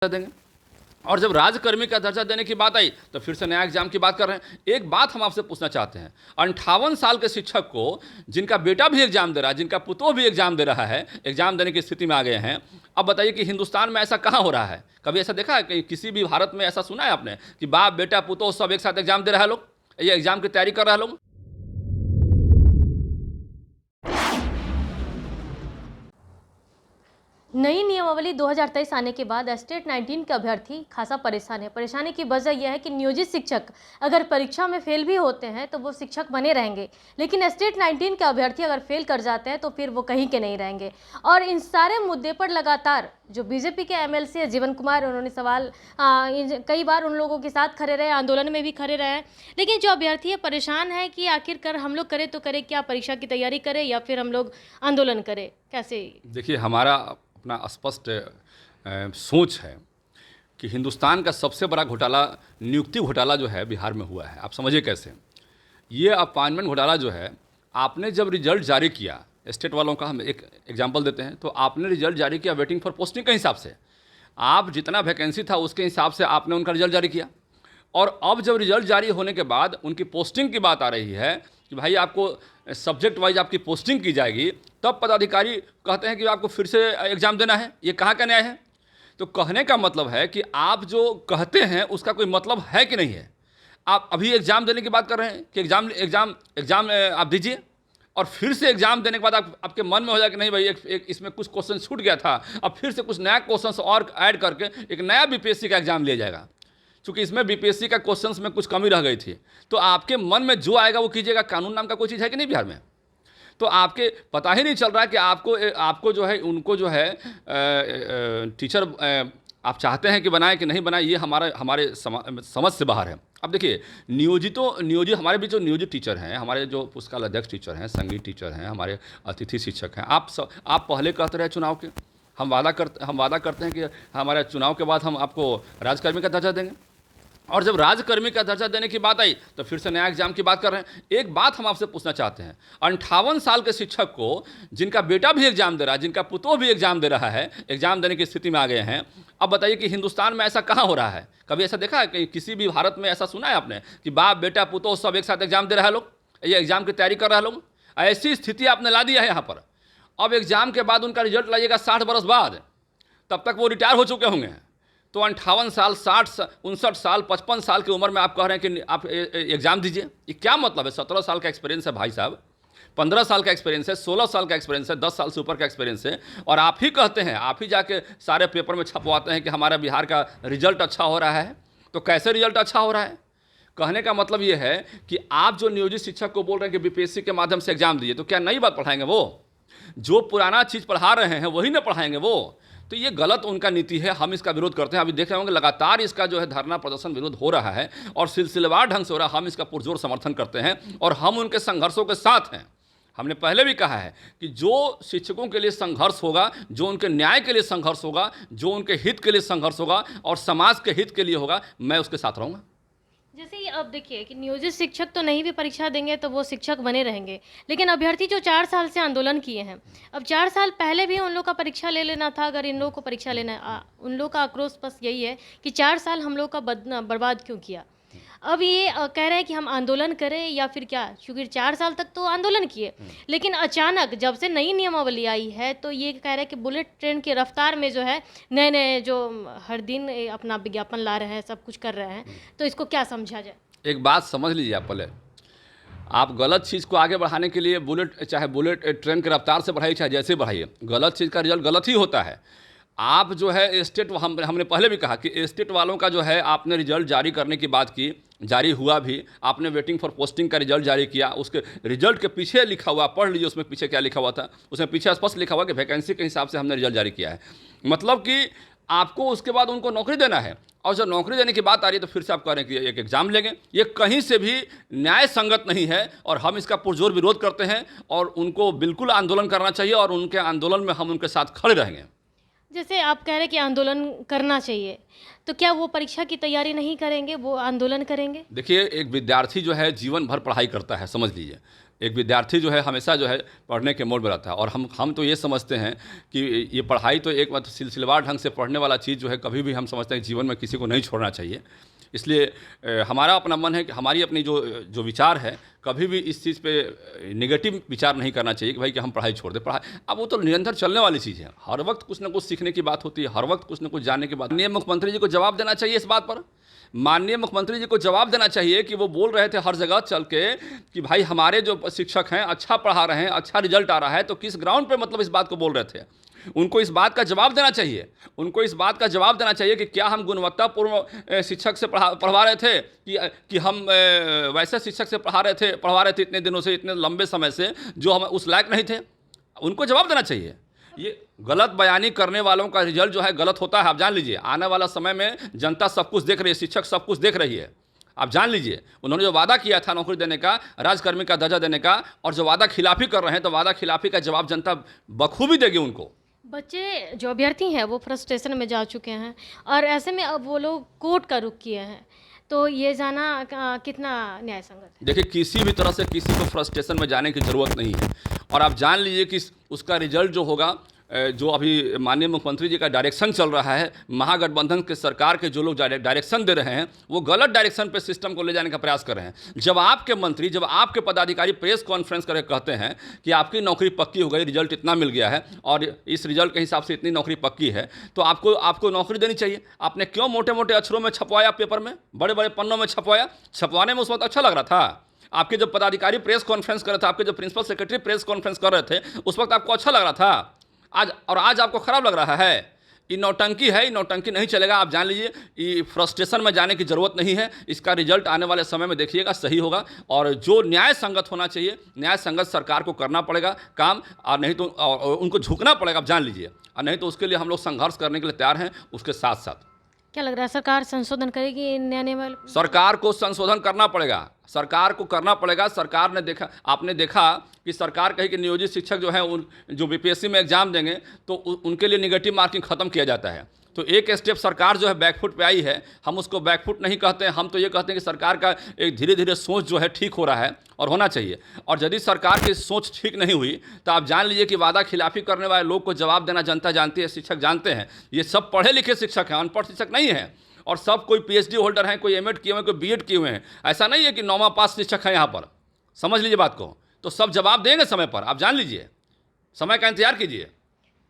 देंगे। और जब राजकर्मी का दर्जा देने की बात आई तो फिर से नया एग्जाम की बात कर रहे हैं। एक बात हम आपसे पूछना चाहते हैं, 58 साल के शिक्षक को जिनका बेटा भी एग्जाम दे रहा है, जिनका पुतोह भी एग्जाम दे रहा है, एग्जाम देने की स्थिति में आ गए हैं, अब बताइए कि हिंदुस्तान में ऐसा कहाँ हो रहा है? कभी ऐसा देखा है कि किसी भी भारत में ऐसा सुना है आपने कि बाप बेटा पुतोह सब एक साथ एग्जाम दे रहा है, लोग ये एग्जाम की तैयारी कर रहा है लोग? नई नियमावली 2023 आने के बाद स्टेट 19 के अभ्यर्थी खासा परेशान है। परेशानी की वजह यह है कि नियोजित शिक्षक अगर परीक्षा में फेल भी होते हैं तो वो शिक्षक बने रहेंगे, लेकिन स्टेट 19 के अभ्यर्थी अगर फेल कर जाते हैं तो फिर वो कहीं के नहीं रहेंगे। और इन सारे मुद्दे पर लगातार जो बीजेपी के एमएलसी है जीवन कुमार, उन्होंने सवाल कई बार उन लोगों के साथ खड़े रहे, आंदोलन में भी खड़े रहे। लेकिन जो अभ्यर्थी है परेशान है कि आखिरकार हम लोग करें तो करें क्या, परीक्षा की तैयारी करें या फिर हम लोग आंदोलन करें, कैसे? देखिए, हमारा अपना स्पष्ट सोच है कि हिंदुस्तान का सबसे बड़ा घोटाला, नियुक्ति घोटाला जो है बिहार में हुआ है। आप समझिए कैसे। ये अपॉइंटमेंट घोटाला जो है, आपने जब रिजल्ट जारी किया, स्टेट वालों का हम एक एग्जांपल देते हैं, तो आपने रिजल्ट जारी किया वेटिंग फॉर पोस्टिंग के हिसाब से। आप जितना वैकेंसी था उसके हिसाब से आपने उनका रिजल्ट जारी किया। और अब जब रिजल्ट जारी होने के बाद उनकी पोस्टिंग की बात आ रही है कि भाई आपको सब्जेक्ट वाइज आपकी पोस्टिंग की जाएगी, तब पदाधिकारी कहते हैं कि आपको फिर से एग्ज़ाम देना है। ये कहाँ का न्याय है? तो कहने का मतलब है कि आप जो कहते हैं उसका कोई मतलब है कि नहीं है। आप अभी एग्ज़ाम देने की बात कर रहे हैं कि एग्ज़ाम आप दीजिए, और फिर से एग्ज़ाम देने के बाद आपके मन में हो जाए कि नहीं भाई एक इसमें कुछ क्वेश्चन छूट गया था, अब फिर से कुछ नया क्वेश्चन और ऐड करके एक नया बीपीएससी का एग्ज़ाम लिया जाएगा, क्योंकि इसमें बीपीएससी का क्वेश्चंस में कुछ कमी रह गई थी। तो आपके मन में जो आएगा वो कीजिएगा। कानून नाम का कोई चीज़ है कि नहीं बिहार में? तो आपके पता ही नहीं चल रहा है कि आपको जो है, उनको जो है टीचर आप चाहते हैं कि बनाए कि नहीं बनाए, ये हमारे समझ से बाहर है। अब देखिए, नियोजित हमारे बीच जो नियोजित टीचर हैं, हमारे जो पुस्तकालय अध्यक्ष टीचर हैं, संगीत टीचर हैं, हमारे अतिथि शिक्षक हैं, आप पहले कहते रहे चुनाव के, हम वादा करते हैं कि हमारे चुनाव के बाद हम आपको राजकर्मी का दर्जा देंगे। और जब राजकर्मी का दर्जा देने की बात आई तो फिर से नया एग्जाम की बात कर रहे हैं। एक बात हम आपसे पूछना चाहते हैं, 58 साल के शिक्षक को जिनका बेटा भी एग्जाम दे रहा है, जिनका पुतोह भी एग्जाम दे रहा है, एग्जाम देने की स्थिति में आ गए हैं, अब बताइए कि हिंदुस्तान में ऐसा कहाँ हो रहा है? कभी ऐसा देखा है कि किसी भी भारत में ऐसा सुना है आपने कि बाप बेटा पुतोह सब एक साथ एग्जाम दे रहा है, लोग ये एग्जाम की तैयारी कर रहा है लोग? ऐसी स्थिति आपने ला दिया है यहाँ पर। अब एग्जाम के बाद उनका रिजल्ट लाइएगा 60 बरस बाद, तब तक वो रिटायर हो चुके होंगे। तो 58 साल, 60, 59 साल, 55 साल की उम्र में आप कह रहे हैं कि आप एग्ज़ाम दीजिए, ये क्या मतलब है? 17 साल का एक्सपीरियंस है भाई साहब, 15 साल का एक्सपीरियंस है, 16 साल का एक्सपीरियंस है, 10 साल से ऊपर का एक्सपीरियंस है, और आप ही कहते हैं, आप ही जाके सारे पेपर में छपवाते हैं कि हमारा बिहार का रिजल्ट अच्छा हो रहा है। तो कैसे रिजल्ट अच्छा हो रहा है? कहने का मतलब ये है कि आप जो नियोजित शिक्षक को बोल रहे हैं कि बीपीएससी के माध्यम से एग्जाम दिए, तो क्या नई बात पढ़ाएंगे? वो जो पुराना चीज़ पढ़ा रहे हैं वही ना पढ़ाएंगे वो? तो ये गलत उनका नीति है, हम इसका विरोध करते हैं। अभी देख रहे होंगे लगातार इसका जो है धरना प्रदर्शन विरोध हो रहा है और सिलसिलेवार ढंग से हो रहा है। हम इसका पुरजोर समर्थन करते हैं और हम उनके संघर्षों के साथ हैं। हमने पहले भी कहा है कि जो शिक्षकों के लिए संघर्ष होगा, जो उनके न्याय के लिए संघर्ष होगा, जो उनके हित के लिए संघर्ष होगा और समाज के हित के लिए होगा, मैं उसके साथ रहूँगा। जैसे ये अब देखिए कि नियोजित शिक्षक तो नहीं भी परीक्षा देंगे तो वो शिक्षक बने रहेंगे, लेकिन अभ्यर्थी जो 4 साल से आंदोलन किए हैं, अब 4 साल पहले भी उन लोग का परीक्षा ले लेना था। अगर इन लोगों को परीक्षा लेना है, उन लोग का आक्रोश बस यही है कि 4 साल हम लोग का बर्बाद क्यों किया। अब ये कह रहे हैं कि हम आंदोलन करें या फिर क्या, क्योंकि 4 साल तक तो आंदोलन किए, लेकिन अचानक जब से नई नियमावली आई है तो ये कह रहे हैं कि बुलेट ट्रेन की रफ्तार में जो है नए नए जो हर दिन अपना विज्ञापन ला रहे हैं, सब कुछ कर रहे हैं, तो इसको क्या समझा जाए? एक बात समझ लीजिए आप पहले, आप गलत चीज़ को आगे बढ़ाने के लिए चाहे बुलेट ट्रेन की रफ्तार से बढ़ाइए, चाहे जैसे बढ़ाइए, गलत चीज़ का रिजल्ट गलत ही होता है। आप जो है स्टेट, हमने पहले भी कहा कि स्टेट वालों का जो है, आपने रिजल्ट जारी करने की बात की, जारी हुआ भी, आपने वेटिंग फॉर पोस्टिंग का रिजल्ट जारी किया, उसके रिजल्ट के पीछे लिखा हुआ, पढ़ लीजिए उसमें पीछे क्या लिखा हुआ था। उसमें पीछे स्पष्ट लिखा हुआ कि वैकेंसी के हिसाब से हमने रिजल्ट जारी किया है। मतलब कि आपको उसके बाद उनको नौकरी देना है, और जब नौकरी देने की बात आ रही है तो फिर से आप कह रहे हैं कि एक एग्ज़ाम लेंगे। ये कहीं से भी न्याय संगत नहीं है और हम इसका पुरजोर विरोध करते हैं और उनको बिल्कुल आंदोलन करना चाहिए और उनके आंदोलन में हम उनके साथ खड़े रहेंगे। जैसे आप कह रहे हैं कि आंदोलन करना चाहिए, तो क्या वो परीक्षा की तैयारी नहीं करेंगे, वो आंदोलन करेंगे? देखिए, एक विद्यार्थी जो है जीवन भर पढ़ाई करता है, समझ लीजिए। एक विद्यार्थी जो है हमेशा जो है पढ़ने के मोड में रहता है, और हम तो ये समझते हैं कि ये पढ़ाई तो एक मतलब सिलसिलेवार ढंग से पढ़ने वाला चीज़ जो है कभी भी हम समझते हैं कि जीवन में किसी को नहीं छोड़ना चाहिए। इसलिए हमारा अपना मन है कि हमारी अपनी जो जो विचार है, कभी भी इस चीज़ पे नेगेटिव विचार नहीं करना चाहिए कि भाई कि हम पढ़ाई छोड़ दें। पढ़ाई अब वो तो निरंतर चलने वाली चीज़ है, हर वक्त कुछ ना कुछ सीखने की बात होती है, हर वक्त कुछ ना कुछ जानने की बात। माननीय मुख्यमंत्री जी को जवाब देना चाहिए इस बात पर। माननीय मुख्यमंत्री जी को जवाब देना चाहिए कि वो बोल रहे थे हर जगह चल के कि भाई हमारे जो शिक्षक हैं अच्छा पढ़ा रहे हैं, अच्छा रिजल्ट आ रहा है, तो किस ग्राउंड पे मतलब इस बात को बोल रहे थे। उनको इस बात का जवाब देना चाहिए। उनको इस बात का जवाब देना चाहिए कि क्या हम गुणवत्तापूर्ण शिक्षक से पढ़वा रहे थे कि हम वैसे शिक्षक से पढ़वा रहे थे इतने दिनों से, इतने लंबे समय से, जो हम उस लायक नहीं थे। उनको जवाब देना चाहिए। ये गलत बयानी करने वालों का रिजल्ट जो है गलत होता है। आप जान लीजिए, आने वाला समय में जनता सब कुछ देख रही है, शिक्षक सब कुछ देख रही है। आप जान लीजिए, उन्होंने जो वादा किया था नौकरी देने का, राजकर्मी का दर्जा देने का, और जो वादा खिलाफी कर रहे हैं, तो वादा खिलाफी का जवाब जनता बखूबी देगी उनको। बच्चे जो अभ्यर्थी हैं वो फ्रस्ट्रेशन में जा चुके हैं, और ऐसे में अब वो लोग कोर्ट का रुख किए हैं, तो ये जाना कितना न्याय संगत है? देखिए, किसी भी तरह से किसी को फ्रस्ट्रेशन में जाने की ज़रूरत नहीं है। और आप जान लीजिए कि उसका रिजल्ट जो होगा, जो अभी माननीय मुख्यमंत्री जी का डायरेक्शन चल रहा है, महागठबंधन के सरकार के जो लोग डायरेक्शन दे रहे हैं, वो गलत डायरेक्शन पे सिस्टम को ले जाने का प्रयास कर रहे हैं। जब आपके मंत्री, जब आपके पदाधिकारी प्रेस कॉन्फ्रेंस करके कहते हैं कि आपकी नौकरी पक्की हो गई, रिजल्ट इतना मिल गया है और इस रिजल्ट के हिसाब से इतनी नौकरी पक्की है, तो आपको नौकरी देनी चाहिए। आपने क्यों मोटे मोटे अक्षरों में छपवाया, पेपर में बड़े बड़े पन्नों में छपवाया? छपवाने में उस वक्त अच्छा लग रहा था। आपके जब पदाधिकारी प्रेस कॉन्फ्रेंस कर रहे थे, आपके जब प्रिंसिपल सेक्रेटरी प्रेस कॉन्फ्रेंस कर रहे थे, उस वक्त आपको अच्छा लग रहा था। आज आपको खराब लग रहा है। ये नौटंकी है, ये नौटंकी नहीं चलेगा। आप जान लीजिए, ये फ्रस्ट्रेशन में जाने की ज़रूरत नहीं है। इसका रिजल्ट आने वाले समय में देखिएगा सही होगा, और जो न्याय संगत होना चाहिए, न्याय संगत सरकार को करना पड़ेगा काम, और नहीं तो और उनको झुकना पड़ेगा। आप जान लीजिए, और नहीं तो उसके लिए हम लोग संघर्ष करने के लिए तैयार हैं। उसके साथ साथ क्या लग रहा है, सरकार संशोधन करेगी इन आने वाले? सरकार को संशोधन करना पड़ेगा, सरकार को करना पड़ेगा। सरकार ने देखा, आपने देखा कि सरकार कही कि नियोजित शिक्षक जो हैं, उन जो बीपीएससी में एग्जाम देंगे तो उनके लिए निगेटिव मार्किंग खत्म किया जाता है। तो एक स्टेप सरकार जो है बैकफुट पे आई है। हम उसको बैकफुट नहीं कहते हैं, हम तो ये कहते हैं कि सरकार का एक धीरे धीरे सोच जो है ठीक हो रहा है, और होना चाहिए। और यदि सरकार की सोच ठीक नहीं हुई, तो आप जान लीजिए कि वादा खिलाफी करने वाले लोग को जवाब देना जनता जानती है, शिक्षक जानते हैं। ये सब पढ़े लिखे शिक्षक हैं, अनपढ़ शिक्षक नहीं हैं। और सब कोई पीएचडी होल्डर हैं, कोई एमएड किए हुए हैं, कोई बीएड किए हुए हैं। ऐसा नहीं है कि 9वां पास शिक्षक हैं यहाँ पर। समझ लीजिए बात को। तो सब जवाब देंगे समय पर, आप जान लीजिए, समय का इंतजार कीजिए।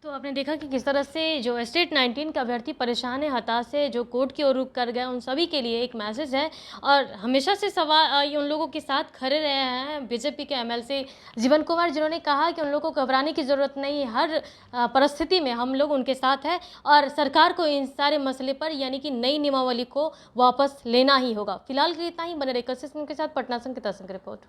तो आपने देखा कि किस तरह से जो स्टेट 19 का अभ्यर्थी परेशान है, हताश है, जो कोर्ट की ओर रुख कर गए, उन सभी के लिए एक मैसेज है। और हमेशा से उन लोगों के साथ खड़े रहे हैं बीजेपी के एमएलसी जीवन कुमार, जिन्होंने कहा कि उन लोगों को घबराने की ज़रूरत नहीं, हर परिस्थिति में हम लोग उनके साथ हैं, और सरकार को इन सारे मसले पर यानी कि नई नियमावली को वापस लेना ही होगा। फिलहाल के लिए इतना ही। बने रहे कशिश के साथ। पटना से अंकिता सिंह की रिपोर्ट।